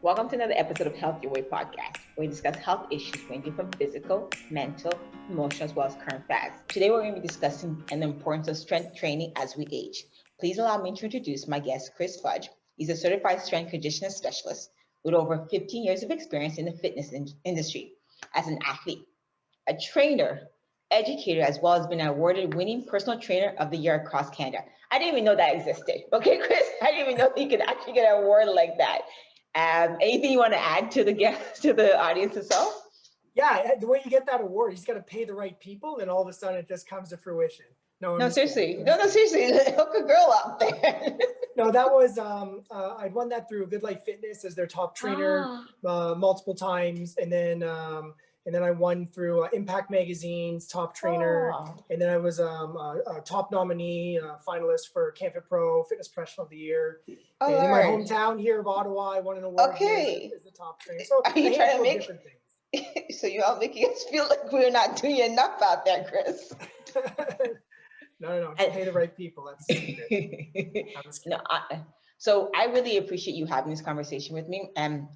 Welcome to another episode of Health Your Way podcast, where we discuss health issues ranging from physical, mental, emotional, as well as current facts. Today, we're going to be discussing the importance of strength training as we age. Please allow me to introduce my guest, Chris Fudge. He's a certified strength conditioning specialist with over 15 years of experience in the fitness industry as an athlete, a trainer, educator, as well as been an awarded winning personal trainer of the year across Canada. I didn't even know that existed. Okay, Chris, I didn't even know you could actually get an award like that. Anything you want to add to the guest, to the audience itself? Yeah, the way you get that award, you just got to pay the right people, and all of a sudden it just comes to fruition. No, seriously. No, seriously. Hook a girl up there. No, that was, I'd won that through Goodlife Fitness as their top trainer multiple times. And then I won through Impact Magazine's top trainer. And then I was a top nominee, finalist for Camp Fit Pro Fitness Professional of the Year. And in my hometown here of Ottawa, I won an award as the top trainer. So are you trying to make different things? So you are making us feel like we're not doing enough out there, Chris. No. Just pay the right people. That's no. So I really appreciate you having this conversation with me.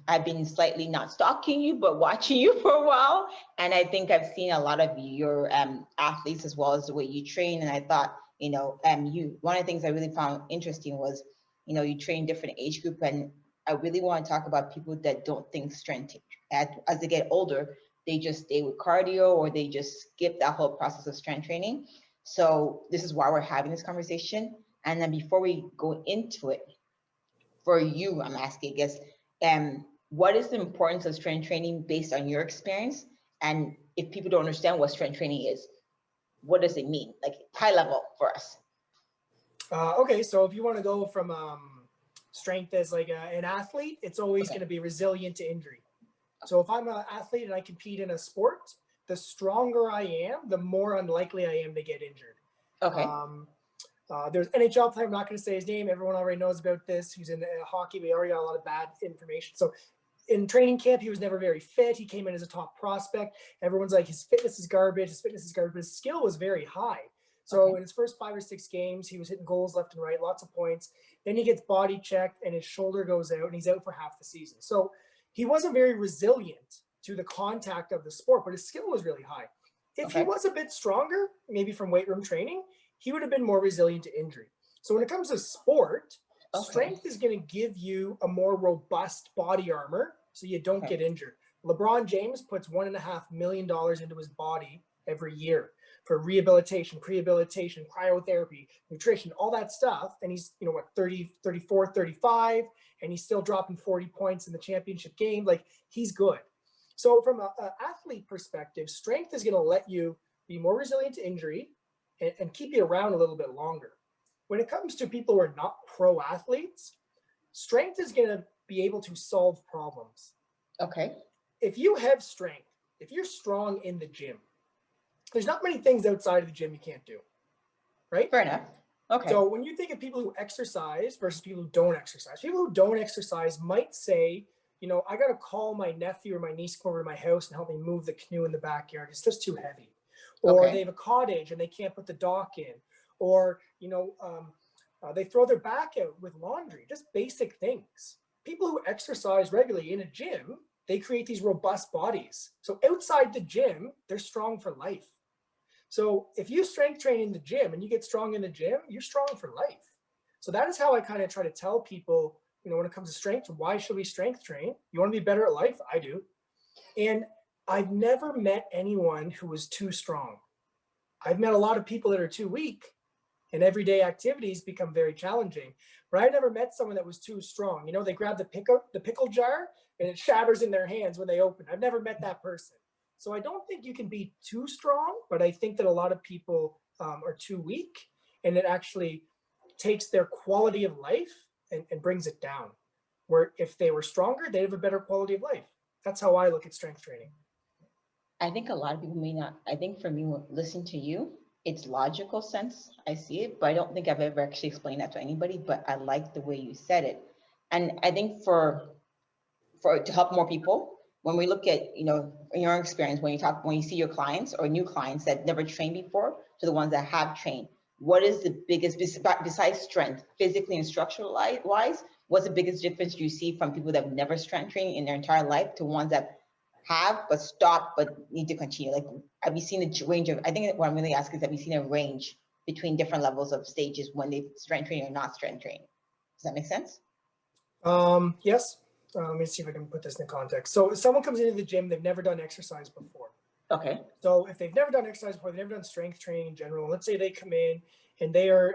I've been slightly not stalking you, but watching you for a while, and I think I've seen a lot of your athletes as well as the way you train. And I thought, one of the things I really found interesting was, you train different age group, and I really want to talk about people that don't think strength as they get older, they just stay with cardio or they just skip that whole process of strength training. So this is why we're having this conversation. And then before we go into it, for you, I'm asking, I guess, what is the importance of strength training based on your experience? And if people don't understand what strength training is, what does it mean? Like high level for us. Okay, so if you want to go from strength as like an athlete, it's always going to be resilient to injury. So if I'm an athlete and I compete in a sport, the stronger I am, the more unlikely I am to get injured. Okay. There's an NHL player, I'm not going to say his name. Everyone already knows about this. He's in hockey. We already got a lot of bad information. So in training camp, he was never very fit. He came in as a top prospect. Everyone's like, his fitness is garbage. His skill was very high. So in his first 5 or 6 games, he was hitting goals left and right, lots of points. Then he gets body checked and his shoulder goes out and he's out for half the season. So he wasn't very resilient to the contact of the sport, but his skill was really high. If he was a bit stronger, maybe from weight room training, he would have been more resilient to injury. So when it comes to sport, strength is going to give you a more robust body armor so you don't get injured. LeBron James puts $1.5 million into his body every year for rehabilitation, prehabilitation, cryotherapy, nutrition, all that stuff. And he's, 34, 35, and he's still dropping 40 points in the championship game. Like, he's good. So from an athlete perspective, strength is going to let you be more resilient to injury and keep you around a little bit longer. When it comes to people who are not pro athletes, strength is going to be able to solve problems. Okay. If you have strength, if you're strong in the gym, there's not many things outside of the gym you can't do, right? Fair enough. Okay. So when you think of people who exercise versus people who don't exercise, people who don't exercise might say, I got to call my nephew or my niece come over to my house and help me move the canoe in the backyard. It's just too heavy. Or they have a cottage and they can't put the dock in. Or, they throw their back out with laundry, just basic things. People who exercise regularly in a gym, they create these robust bodies. So outside the gym, they're strong for life. So if you strength train in the gym and you get strong in the gym, you're strong for life. So that is how I kind of try to tell people, when it comes to strength, why should we strength train? You want to be better at life? I do. And I've never met anyone who was too strong. I've met a lot of people that are too weak, and everyday activities become very challenging. But I never met someone that was too strong. They grab the pickle jar and it shatters in their hands when they open. I've never met that person. So I don't think you can be too strong, but I think that a lot of people are too weak, and it actually takes their quality of life and brings it down. Where if they were stronger, they'd have a better quality of life. That's how I look at strength training. I think a lot of people may not. I think for me, listening to you, it's logical sense. I see it, but I don't think I've ever actually explained that to anybody, but I like the way you said it. And I think for to help more people, when we look at, in your experience, when you see your clients or new clients that never trained before to the ones that have trained, what is the biggest, besides strength, physically and structural wise, what's the biggest difference you see from people that have never strength training in their entire life to ones that have but stop but need to continue? Like, have you seen a range of, I think what I'm really asking is, have you seen a range between different levels of stages when they strength train or not strength train? Does that make sense? Yes. Let me see if I can put this in context. So if someone comes into the gym, they've never done exercise before. Okay. So if they've never done exercise before, they've never done strength training in general, let's say they come in and they are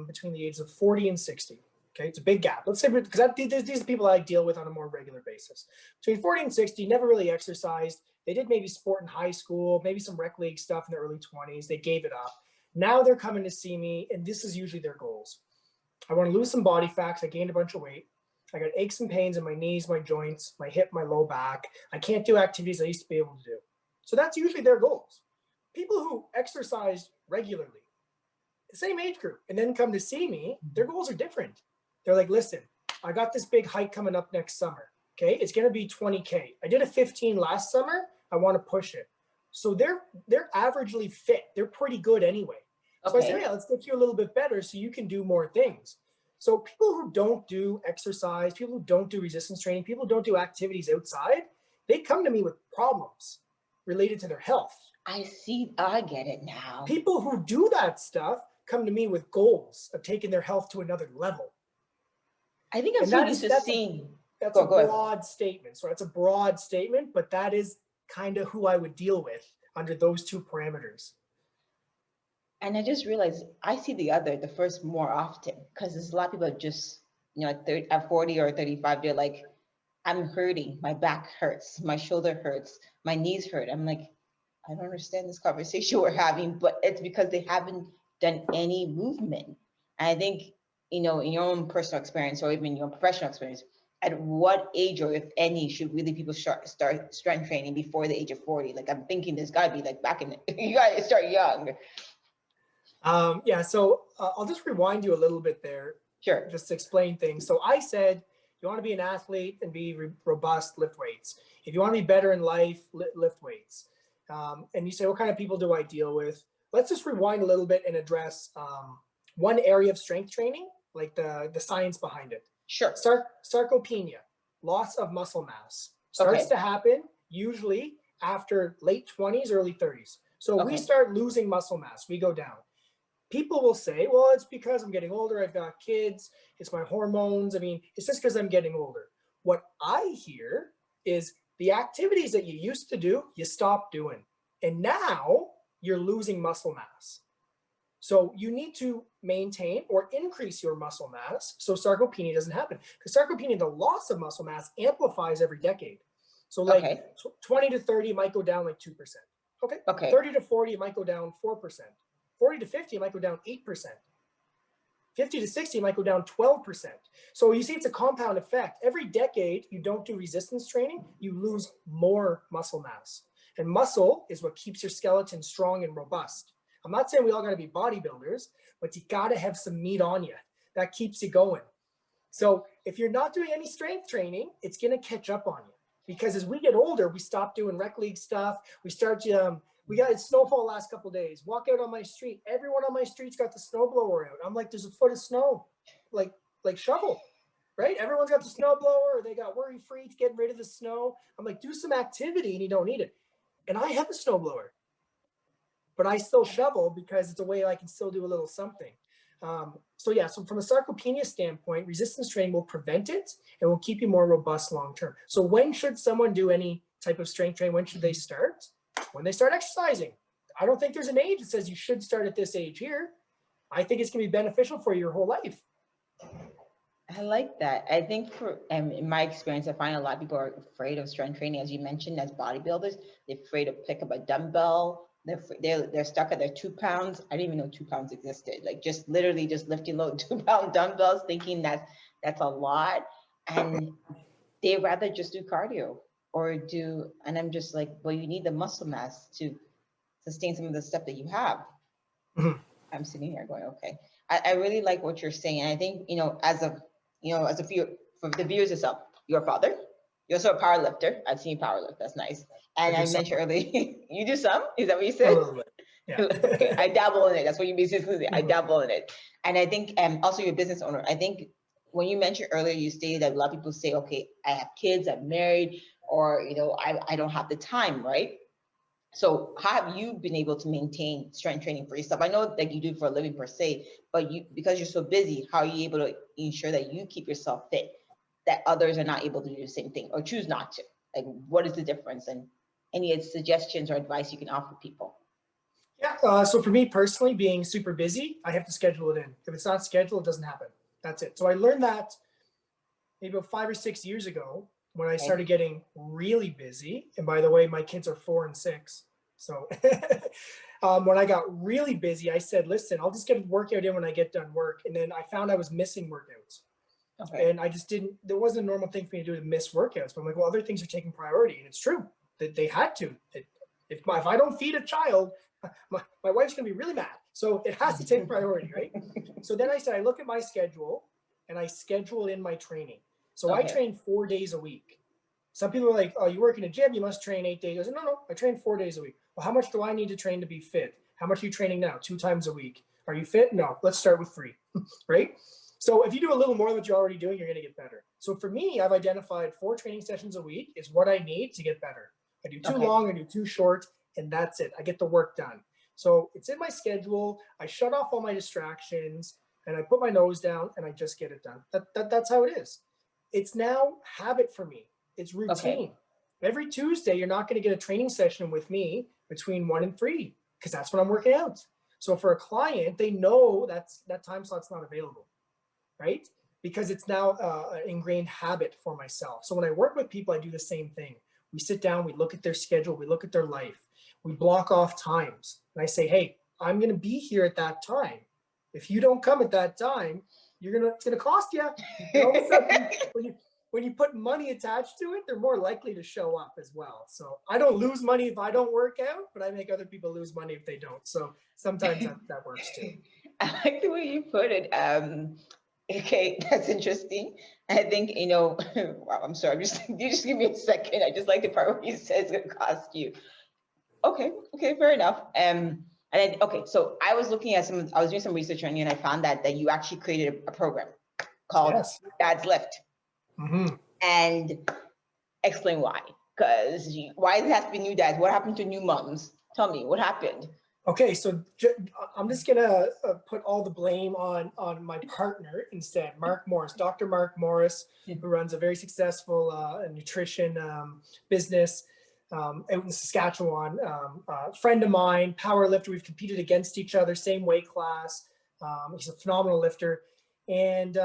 between the ages of 40 and 60. Okay, it's a big gap. Let's say, because these are people I deal with on a more regular basis. Between 40 and 60, never really exercised. They did maybe sport in high school, maybe some rec league stuff in their early 20s. They gave it up. Now they're coming to see me, and this is usually their goals. I want to lose some body fat because I gained a bunch of weight. I got aches and pains in my knees, my joints, my hip, my low back. I can't do activities I used to be able to do. So that's usually their goals. People who exercise regularly, the same age group, and then come to see me, their goals are different. They're like, listen, I got this big hike coming up next summer. Okay, it's going to be 20K. I did a 15 last summer. I want to push it. So they're averagely fit. They're pretty good anyway. So I say, yeah, let's get you a little bit better so you can do more things. So people who don't do exercise, people who don't do resistance training, people who don't do activities outside, they come to me with problems related to their health. I see. I get it now. People who do that stuff come to me with goals of taking their health to another level. I think I'm so used to seeing. That's a broad statement. So that's a broad statement, but that is kind of who I would deal with under those two parameters. And I just realized I see the first more often, because there's a lot of people that just, at 40 or 35, they're like, I'm hurting, my back hurts, my shoulder hurts, my knees hurt. I'm like, I don't understand this conversation we're having, but it's because they haven't done any movement. And I think, in your own personal experience or even your professional experience, at what age, or if any, should really people start strength training before the age of 40? Like, I'm thinking there's got to be like back in, you got to start young. Yeah, so I'll just rewind you a little bit there. Sure. Just to explain things. So I said, you want to be an athlete and be robust, lift weights. If you want to be better in life, lift weights. And you say, what kind of people do I deal with? Let's just rewind a little bit and address one area of strength training, like the science behind it. Sure. Sarcopenia, loss of muscle mass, starts to happen usually after late 20s, early 30s. So we start losing muscle mass, we go down. People will say, well, it's because I'm getting older, I've got kids, it's my hormones. I mean, it's just because I'm getting older. What I hear is the activities that you used to do, you stopped doing. And now you're losing muscle mass. So you need to maintain or increase your muscle mass so sarcopenia doesn't happen. Because sarcopenia, the loss of muscle mass, amplifies every decade. So like 20 to 30 might go down like 2%. Okay. 30 to 40 might go down 4%. 40 to 50 might go down 8%. 50 to 60 might go down 12%. So you see, it's a compound effect. Every decade you don't do resistance training, you lose more muscle mass. And muscle is what keeps your skeleton strong and robust. I'm not saying we all got to be bodybuilders, but you got to have some meat on you. That keeps you going. So if you're not doing any strength training, it's going to catch up on you. Because as we get older, we stop doing rec league stuff. We got snowfall last couple of days. Walk out on my street. Everyone on my street's got the snowblower out. I'm like, there's a foot of snow, like shovel, right? Everyone's got the snowblower. They got worry-free to get rid of the snow. I'm like, do some activity and you don't need it. And I have a snowblower, but I still shovel because it's a way I can still do a little something. So from a sarcopenia standpoint, resistance training will prevent it and will keep you more robust long-term. So when should someone do any type of strength training? When should they start? When they start exercising. I don't think there's an age that says you should start at this age here. I think it's going to be beneficial for your whole life. I like that. I think in my experience, I find a lot of people are afraid of strength training, as you mentioned, as bodybuilders. They're afraid to pick up a dumbbell. They're stuck at their 2 pounds. I didn't even know 2 pounds existed. Like just literally just lifting low 2-pound dumbbells, thinking that's a lot. And they rather just do cardio and I'm just like, well, you need the muscle mass to sustain some of the stuff that you have. Mm-hmm. I'm sitting here going, okay. I really like what you're saying. And I think, for the viewers yourself, you're a father. You're also a power lifter. I've seen you power lift. That's nice. And I mentioned earlier, you do some? Is that what you said? Yeah. I dabble in it. That's what you basically say. I dabble in it. And I think also you're a business owner. I think when you mentioned earlier, you stated that a lot of people say, okay, I have kids, I'm married, or, I don't have the time, right? So how have you been able to maintain strength training for yourself? I know that you do it for a living per se, but because you're so busy, how are you able to ensure that you keep yourself fit, that others are not able to do the same thing or choose not to? Like, what is the difference? And any suggestions or advice you can offer people? Yeah. So for me personally, being super busy, I have to schedule it in. If it's not scheduled, it doesn't happen. That's it. So I learned that maybe about 5 or 6 years ago when I started getting really busy. And by the way, my kids are 4 and 6. So when I got really busy, I said, listen, I'll just get a workout in when I get done work. And then I found I was missing workouts. Okay. And I just didn't, there wasn't a normal thing for me to do to miss workouts. But I'm like, well, other things are taking priority. And it's true that they had to. If I don't feed a child, my wife's going to be really mad. So it has to take priority, right? So then I said, I look at my schedule and I schedule in my training. So I train 4 days a week. Some people are like, oh, you work in a gym, you must train 8 days. I said, no, I train 4 days a week. Well, how much do I need to train to be fit? How much are you training now? 2 times a week. Are you fit? No, let's start with 3, right? So if you do a little more than what you're already doing, you're going to get better. So for me, I've identified 4 training sessions a week is what I need to get better. I do too long, I do too short, and that's it. I get the work done. So it's in my schedule. I shut off all my distractions and I put my nose down and I just get it done. That's how it is. It's now habit for me. It's routine. Every Tuesday, you're not going to get a training session with me between 1 and 3 because that's when I'm working out. So for a client, they know that time slot's not available, right? Because it's now an ingrained habit for myself. So when I work with people, I do the same thing. We sit down, we look at their schedule, we look at their life, we block off times. And I say, hey, I'm going to be here at that time. If you don't come at that time, it's going to cost you. And all of a sudden, when you put money attached to it, they're more likely to show up as well. So I don't lose money if I don't work out, but I make other people lose money if they don't. So sometimes that works too. I like the way you put it. Okay, that's interesting. I think, wow, I'm sorry. You just give me a second. I just like the part where you said it's going to cost you. Okay, fair enough. So I was looking at I was doing some research on you, and I found that you actually created a program called Dad's Lift. Mm-hmm. And explain why. Because why does it have to be new dads? What happened to new moms? Tell me, what happened? Okay, so I'm just gonna put all the blame on my partner instead, Mark Morris, Dr. Mark Morris, who runs a very successful nutrition business out in Saskatchewan. Friend of mine, powerlifter. We've competed against each other, same weight class. He's a phenomenal lifter, and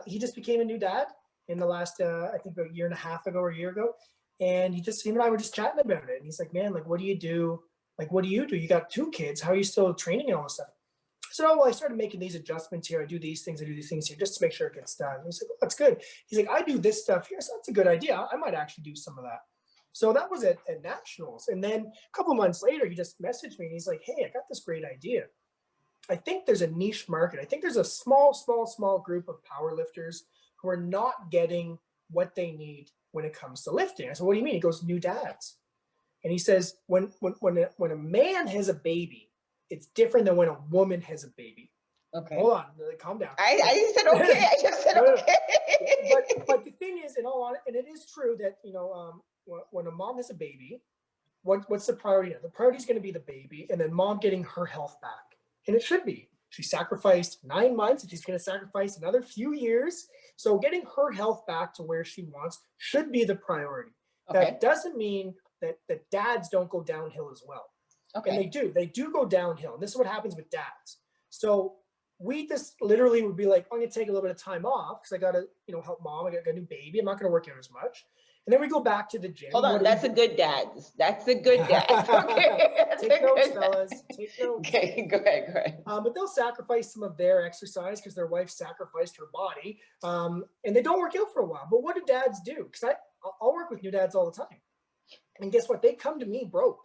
he just became a new dad in the last, I think, a year and a half ago or a year ago. And him and I were just chatting about it. And he's like, man, like, what do you do? Like, what do? You got 2 kids. How are you still training and all this stuff? So, well, I started making these adjustments here. I do these things here just to make sure it gets done. He's like, oh, that's good. He's like, I do this stuff here. So that's a good idea. I might actually do some of that. So that was at Nationals. And then a couple of months later, he just messaged me and he's like, hey, I got this great idea. I think there's a niche market. I think there's a small group of powerlifters who are not getting what they need when it comes to lifting. I said, what do you mean? He goes, new dads. And he says, when a man has a baby, it's different than when a woman has a baby. Okay. Hold on, calm down. I said okay. I just said okay. But the thing is, in all honesty, and it is true that when a mom has a baby, what's the priority now? The priority is going to be the baby, and then mom getting her health back, and it should be. She sacrificed 9 months, and she's going to sacrifice another few years. So getting her health back to where she wants should be the priority. Okay. That doesn't mean that dads don't go downhill as well. Okay. And they do go downhill. And this is what happens with dads. So we just literally would be like, I'm going to take a little bit of time off because I got to, help mom. I got a new baby. I'm not going to work out as much. And then we go back to the gym. Hold on. That's a good dad. That's a good dad. Okay. Take notes, fellas. Take notes. Okay, go ahead. But they'll sacrifice some of their exercise because their wife sacrificed her body. And they don't work out for a while. But what do dads do? Because I'll work with new dads all the time. And guess what? They come to me broke.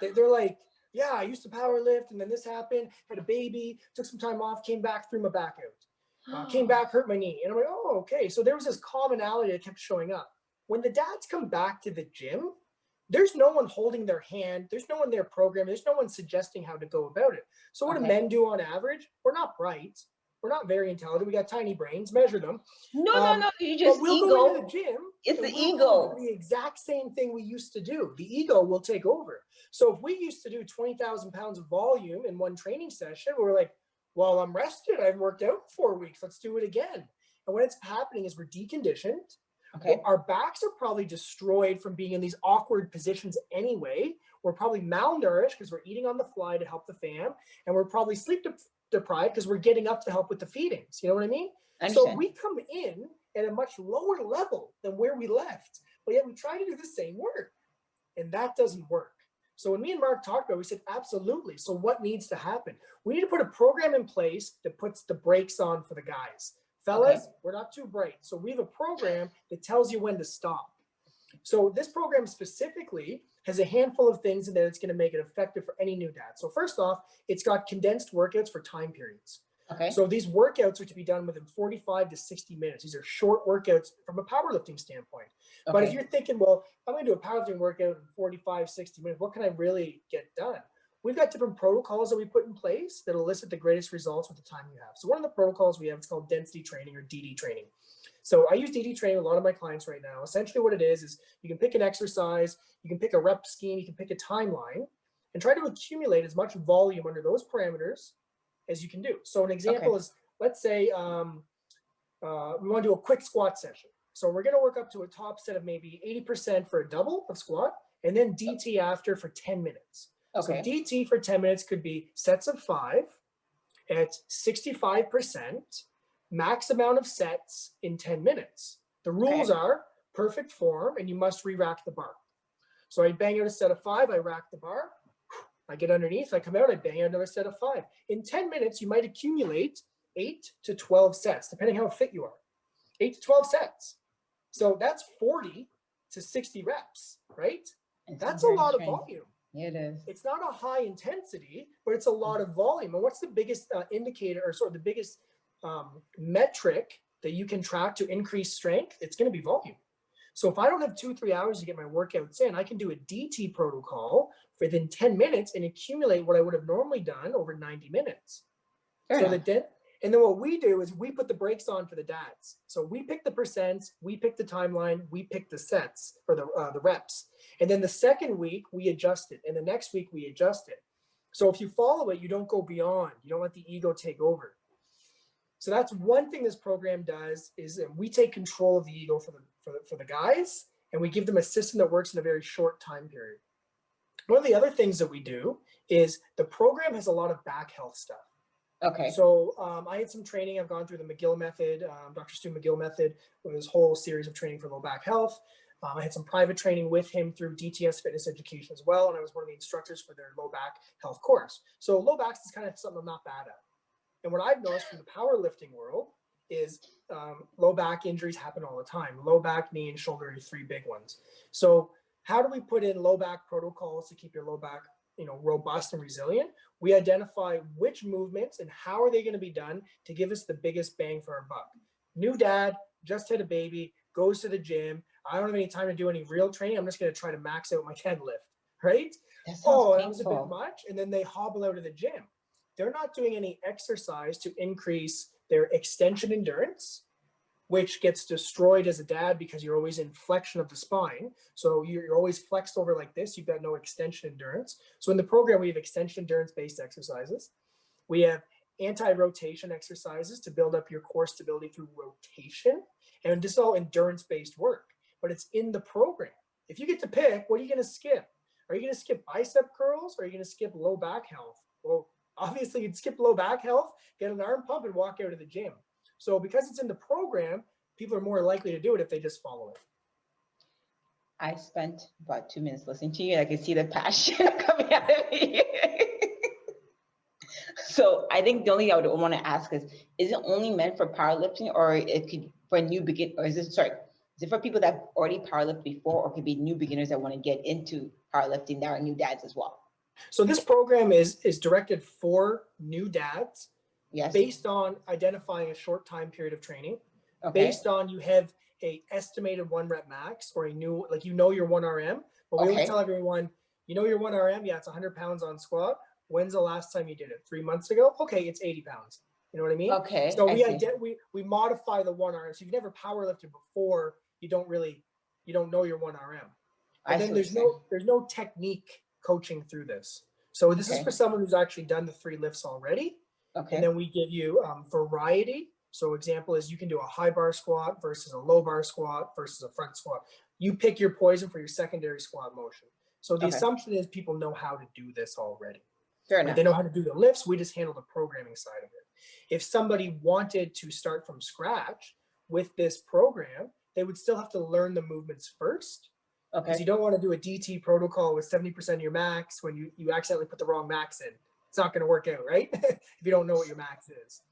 They're like, yeah, I used to power lift, and then this happened, had a baby, took some time off, came back, threw my back out. Came back, hurt my knee. And I'm like, oh, okay. So there was this commonality that kept showing up. When the dads come back to the gym, there's no one holding their hand. There's no one there programming. There's no one suggesting how to go about it. So what do men do on average? We're not bright. We're not very intelligent. We got tiny brains, measure them. No, you But just we'll go into ego. the gym It's and the we'll go do ego. the exact same thing we used to do. The ego will take over. So if we used to do 20,000 pounds of volume in one training session, we're like, well, I'm rested. I've worked out for 4 weeks. Let's do it again. And what ends up happening is we're deconditioned. Okay. Our backs are probably destroyed from being in these awkward positions anyway. We're probably malnourished because we're eating on the fly to help the fam. And we're probably sleep deprived because we're getting up to help with the feedings. You know what I mean? I So understand. we come in at a much lower level than where we left, but yet we try to do the same work. And that doesn't work. So when me and Mark talked about it, we said, absolutely. So what needs to happen? We need to put a program in place that puts the brakes on for the guys. Fellas, we're not too bright. So we have a program that tells you when to stop. So this program specifically has a handful of things in there that's going to make it effective for any new dad. So first off, it's got condensed workouts for time periods. Okay. So these workouts are to be done within 45 to 60 minutes. These are short workouts from a powerlifting standpoint. Okay. But if you're thinking, well, I'm going to do a powerlifting workout in 45, 60 minutes, what can I really get done? We've got different protocols that we put in place that elicit the greatest results with the time you have. So one of the protocols we have, it's called density training or DD training. So I use DD training with a lot of my clients right now. Essentially what it is you can pick an exercise, you can pick a rep scheme, you can pick a timeline, and try to accumulate as much volume under those parameters as you can do. So an example is, let's say we want to do a quick squat session. So we're going to work up to a top set of maybe 80% for a double of squat, and then DT after for 10 minutes. Okay. So DT for 10 minutes could be sets of 5 at 65%, max amount of sets in 10 minutes. The rules are perfect form, and you must re-rack the bar. So I bang out a set of 5, I rack the bar, I get underneath, I come out, I bang out another set of 5. In 10 minutes, you might accumulate 8 to 12 sets, depending how fit you are. 8 to 12 sets. So that's 40 to 60 reps, right? That's a lot of volume. Yeah, it is. It's not a high intensity, but it's a lot of volume. And what's the biggest indicator, or sort of the biggest metric that you can track to increase strength? It's going to be volume. So if I don't have 2-3 hours to get my workouts in, I can do a DT protocol within 10 minutes and accumulate what I would have normally done over 90 minutes. And then what we do is we put the brakes on for the dads. So we pick the percents, we pick the timeline, we pick the sets or the reps. And then the second week we adjust it, and the next week we adjust it. So if you follow it, you don't go beyond. You don't let the ego take over. So that's one thing this program does, is that we take control of the ego for the guys, and we give them a system that works in a very short time period. One of the other things that we do is the program has a lot of back health stuff. Okay. So I had some training. I've gone through the McGill method, Dr. Stu McGill method, with his whole series of training for low back health. I had some private training with him through DTS Fitness Education as well, and I was one of the instructors for their low back health course. So low back is kind of something I'm not bad at. And what I've noticed from the powerlifting world is low back injuries happen all the time. Low back, knee, and shoulder are 3 big ones. So how do we put in low back protocols to keep your low back, robust and resilient? We identify which movements and how are they going to be done to give us the biggest bang for our buck. New dad, just had a baby, goes to the gym. I don't have any time to do any real training. I'm just going to try to max out my deadlift, right? That sounds that was a bit much. And then they hobble out of the gym. They're not doing any exercise to increase their extension endurance, which gets destroyed as a dad because you're always in flexion of the spine. So you're always flexed over like this. You've got no extension endurance. So in the program, we have extension endurance-based exercises. We have anti-rotation exercises to build up your core stability through rotation. And this is all endurance-based work, but it's in the program. If you get to pick, what are you going to skip? Are you going to skip bicep curls, or are you going to skip low back health? Well, obviously you'd skip low back health, get an arm pump, and walk out of the gym. So because it's in the program, people are more likely to do it if they just follow it. I spent about 2 minutes listening to you, and I can see the passion coming out of me. So I think the only thing I would want to ask is it only meant for powerlifting, or it could for new begin, or is it for people that have already powerlifted before, or could be new beginners that want to get into powerlifting that are new dads as well? So this program is directed for new dads. Yes. Based on identifying a short time period of training, based on you have a estimated 1 rep max, or your 1 RM, but we always tell everyone, your 1 RM, yeah, it's 100 pounds on squat. When's the last time you did it? 3 months ago? Okay, it's 80 pounds. You know what I mean? Okay, So I see. we modify the 1RM. So if you've never powerlifted before, you don't know your 1RM. I But see then what you're saying. there's no technique coaching through this. So this is Okay, for someone who's actually done the 3 lifts already. And okay, then we give you variety. So example is you can do a high bar squat versus a low bar squat versus a front squat. You pick your poison for your secondary squat motion. So the okay. assumption is people know how to do this already. Fair Right? enough. They know how to do the lifts. We just handle the programming side of it. If somebody wanted to start from scratch with this program, they would still have to learn the movements first, because Okay. you don't want to do a DT protocol with 70% of your max when you accidentally put the wrong max in. It's not going to work out, right? If you don't know what your max is.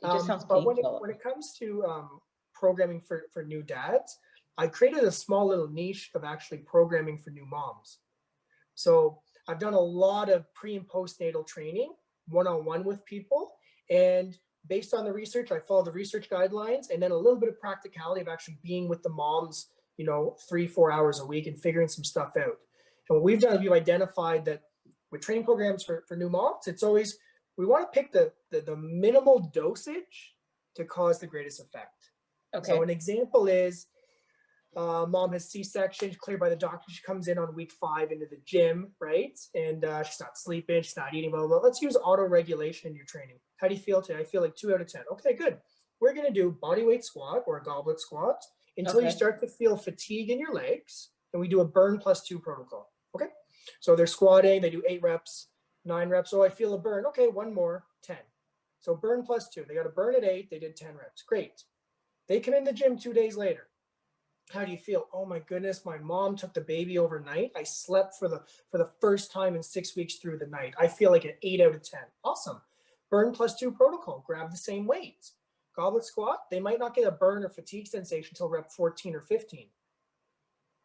It just sounds But painful. when it comes to programming for new dads, I created a small little niche of actually programming for new moms. So I've done a lot of pre and postnatal training one-on-one with people. And based on the research, I follow the research guidelines, and then a little bit of practicality of actually being with the moms, 3-4 hours a week and figuring some stuff out. And what we've done is we've identified that with training programs for new moms, it's always, we want to pick the minimal dosage to cause the greatest effect. Okay. So an example is, mom has C-section, cleared by the doctor. She comes in on week 5 into the gym, right? And she's not sleeping, she's not eating, blah, blah, blah. Let's use auto-regulation in your training. How do you feel today? I feel like 2 out of 10. Okay, good. We're going to do body weight squat or a goblet squat until you Okay. start to feel fatigue in your legs. And we do a burn +2 protocol. Okay. So they're squatting, they do 8 reps, 9 reps. Oh, I feel a burn. Okay, one more, 10. So burn +2. They got to burn at 8. They did 10 reps. Great. They come in the gym 2 days later. How do you feel? Oh my goodness, my mom took the baby overnight. I slept for the first time in 6 weeks through the night. I feel like an 8 out of 10. Awesome. Burn +2 protocol. Grab the same weights. Goblet squat, they might not get a burn or fatigue sensation until rep 14 or 15.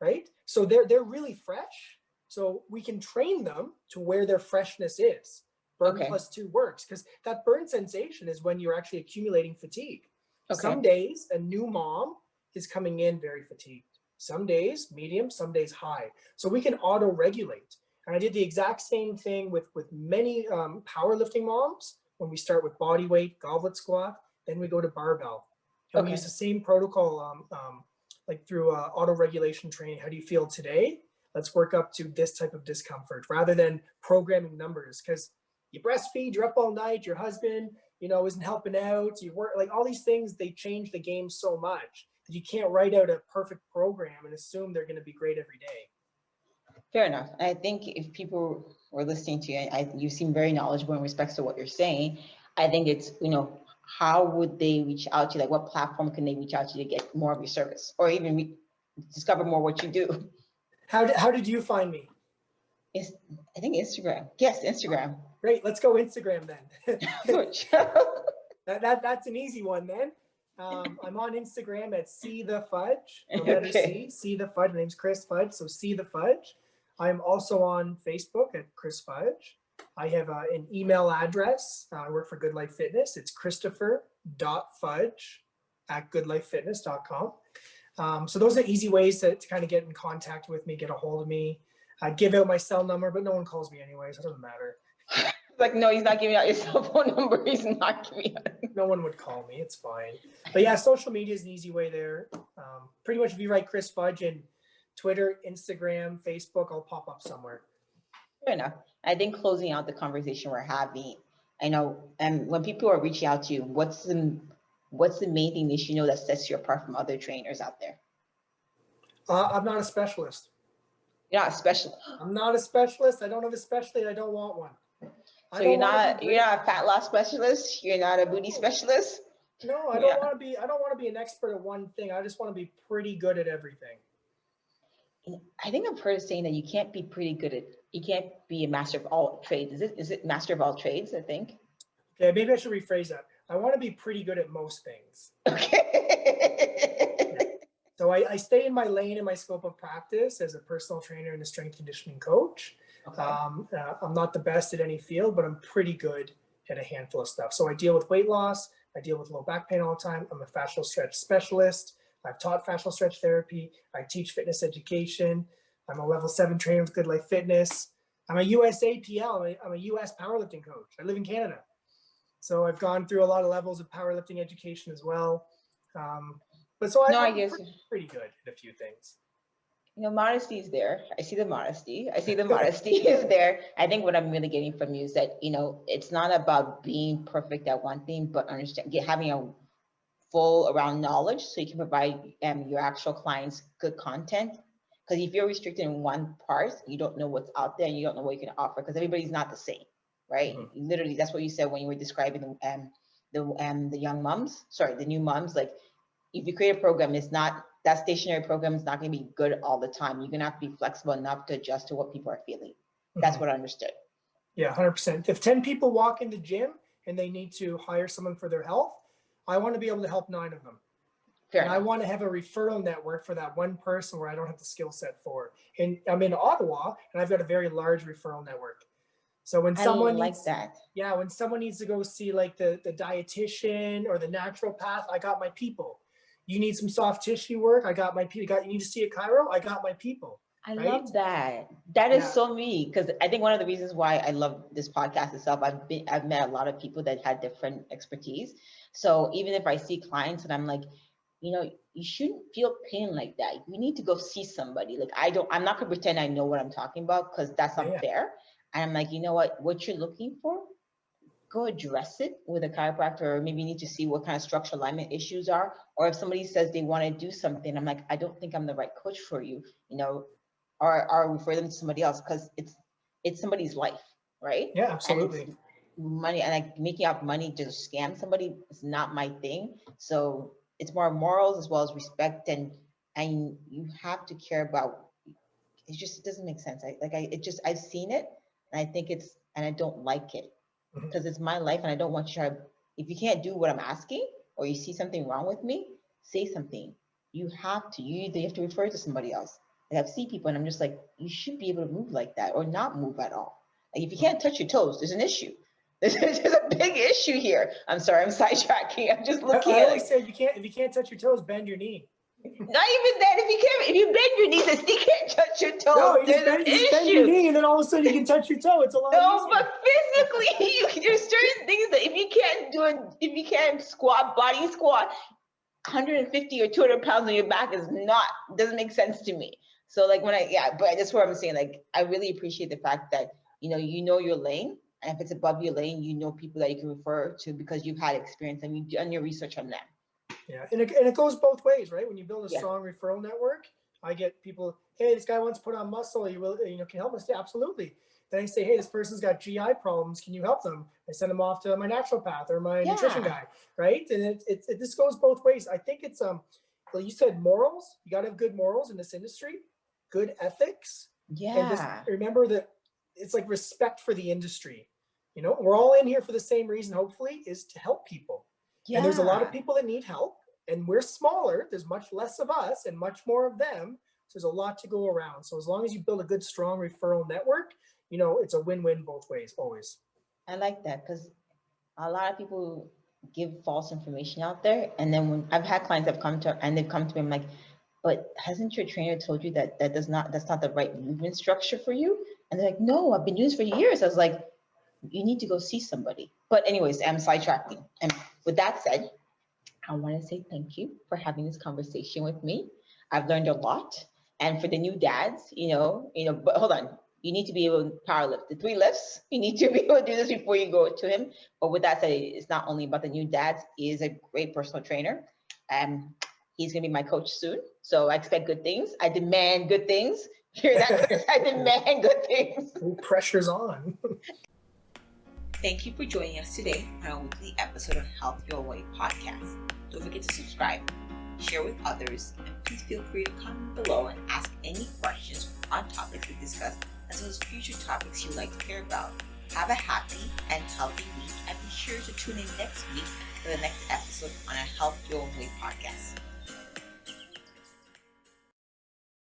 Right? So they're really fresh. So we can train them to where their freshness is. Burn +2 works, because that burn sensation is when you're actually accumulating fatigue. Okay. Some days a new mom is coming in very fatigued. Some days medium, some days high. So we can auto-regulate. And I did the exact same thing with many powerlifting moms. When we start with body weight, goblet squat, then we go to barbell. And we use the same protocol like through auto-regulation training. How do you feel today? Let's work up to this type of discomfort rather than programming numbers, because you breastfeed, you're up all night, your husband, isn't helping out, you work, like all these things, they change the game so much that you can't write out a perfect program and assume they're going to be great every day. Fair enough. I think if people were listening to you, you seem very knowledgeable in respects to what you're saying. I think it's, how would they reach out to you? Like, what platform can they reach out to you to get more of your service, or even discover more what you do? How did you find me? I think Instagram. Yes, Instagram. Great. Let's go Instagram then. That's an easy one then. I'm on Instagram at See the Fudge. The letter See the Fudge. My name's Chris Fudge, so See the Fudge. I'm also on Facebook at Chris Fudge. I have an email address. I work for Goodlife Fitness. It's christopher.fudge@goodlifefitness.com. So those are easy ways to kind of get in contact with me, get a hold of me. I give out my cell number, but no one calls me anyway, so it doesn't matter. Like, no, he's not giving out your cell phone number. He's not giving out. No one would call me. It's fine. But yeah, social media is an easy way there. Pretty much if you write Chris Fudge in Twitter, Instagram, Facebook, I'll pop up somewhere. Fair enough. I think closing out the conversation we're having, I know, and when people are reaching out to you, what's the main thing they should know that sets you apart from other trainers out there? I'm not a specialist. You're not a specialist. I'm not a specialist. I don't have a specialty. I don't want one. So you're not a fat loss specialist. You're not a booty specialist. No, I don't want to be. I don't want to be an expert at one thing. I just want to be pretty good at everything. I think I've heard saying that you can't be pretty good at. You can't be a master of all trades. Is it master of all trades? I think. Okay, maybe I should rephrase that. I want to be pretty good at most things. Okay. So I stay in my lane in my scope of practice as a personal trainer and a strength conditioning coach. Okay. I'm not the best at any field, but I'm pretty good at a handful of stuff. So I deal with weight loss. I deal with low back pain all the time. I'm a fascial stretch specialist. I've taught fascial stretch therapy. I teach fitness education. I'm a level 7 trainer with Goodlife Fitness. I'm a US APL. I'm a US powerlifting coach. I live in Canada. So I've gone through a lot of levels of powerlifting education as well. But so No, I I'm guess, pretty good at a few things. modesty is there. I see the modesty. I see the modesty is there. I think what I'm really getting from you is that, it's not about being perfect at one thing, but having a full around knowledge so you can provide your actual clients good content. Because if you're restricted in one part, you don't know what's out there and you don't know what you can offer because everybody's not the same, right? Mm-hmm. Literally, that's what you said when you were describing the young moms, the new moms. Like, if you create a program, that stationary program is not going to be good all the time. You're going to have to be flexible enough to adjust to what people are feeling. That's Mm-hmm. what I understood. Yeah, 100%. If 10 people walk in the gym and they need to hire someone for their health, I want to be able to help 9 of them. Fair and enough. I want to have a referral network for that one person where I don't have the skill set for. And I'm in Ottawa and I've got a very large referral network. So when someone needs to go see like the dietitian or the naturopath, I got my people. You need some soft tissue work, I got my people. You need to see a chiro, I got my people. I right? love that. That is so me, because I think one of the reasons why I love this podcast itself, I've met a lot of people that had different expertise. So even if I see clients and I'm like, you shouldn't feel pain like that. You need to go see somebody. Like, I'm not gonna pretend I know what I'm talking about because that's unfair. And I'm like, you know what you're looking for, go address it with a chiropractor, or maybe you need to see what kind of structural alignment issues are. Or if somebody says they want to do something, I'm like, I don't think I'm the right coach for you, or refer them to somebody else, because it's somebody's life, right? Yeah, absolutely. And it's money, and like making out money to scam somebody is not my thing. So it's more morals as well as respect, and you have to care about. It doesn't make sense. I've seen it, and I think and I don't like it because it's my life, and I don't want you to. If you can't do what I'm asking, or you see something wrong with me, say something. You have to refer it to somebody else. Like, I've seen people and I'm just like, you should be able to move like that or not move at all. Like, if you can't touch your toes, there's an issue. There's a big issue here. I'm sorry, I'm sidetracking. I'm just looking I at always say if you can't touch your toes, bend your knee. Not even that. If you bend your knees and still can't touch your toes, no, there's an issue. Bend your knee and then all of a sudden you can touch your toe. It's a lot easier. No, but physically, there's certain things that if you can't body squat, 150 or 200 pounds on your back doesn't make sense to me. So like but that's what I'm saying. Like, I really appreciate the fact that, you know your lane, and if it's above your lane, you know people that you can refer to because you've had experience and you've done your research on them. Yeah, and it goes both ways, right? When you build a strong referral network, I get people, hey, this guy wants to put on muscle. Can help us? Yeah, absolutely. Then I say, hey, this person's got GI problems. Can you help them? I send them off to my naturopath or my nutrition guy, right? And this goes both ways. I think it's well, you said morals. You got to have good morals in this industry, good ethics. Yeah. And just remember that it's like respect for the industry. We're all in here for the same reason, hopefully, is to help people. Yeah. And there's a lot of people that need help, and we're smaller. There's much less of us and much more of them. So there's a lot to go around. So as long as you build a good, strong referral network, it's a win-win both ways, always. I like that, because a lot of people give false information out there. And then when I've had clients that they've come to me, I'm like, but hasn't your trainer told you that's not the right movement structure for you? And they're like, no, I've been doing this for years. I was like, you need to go see somebody. But anyways, I'm sidetracking. And with that said, I want to say thank you for having this conversation with me. I've learned a lot. And for the new dads, but hold on, you need to be able to power lift the 3 lifts. You need to be able to do this before you go to him. But with that said, it's not only about the new dads. He is a great personal trainer. He's going to be my coach soon. So I expect good things. I demand good things. Hear that, Chris? I demand good things. Pressure's on. Thank you for joining us today on our weekly episode of Health Your Way podcast. Don't forget to subscribe, share with others, and please feel free to comment below and ask any questions on topics we discussed, as well as future topics you'd like to hear about. Have a happy and healthy week, and be sure to tune in next week for the next episode on our Health Your Way podcast.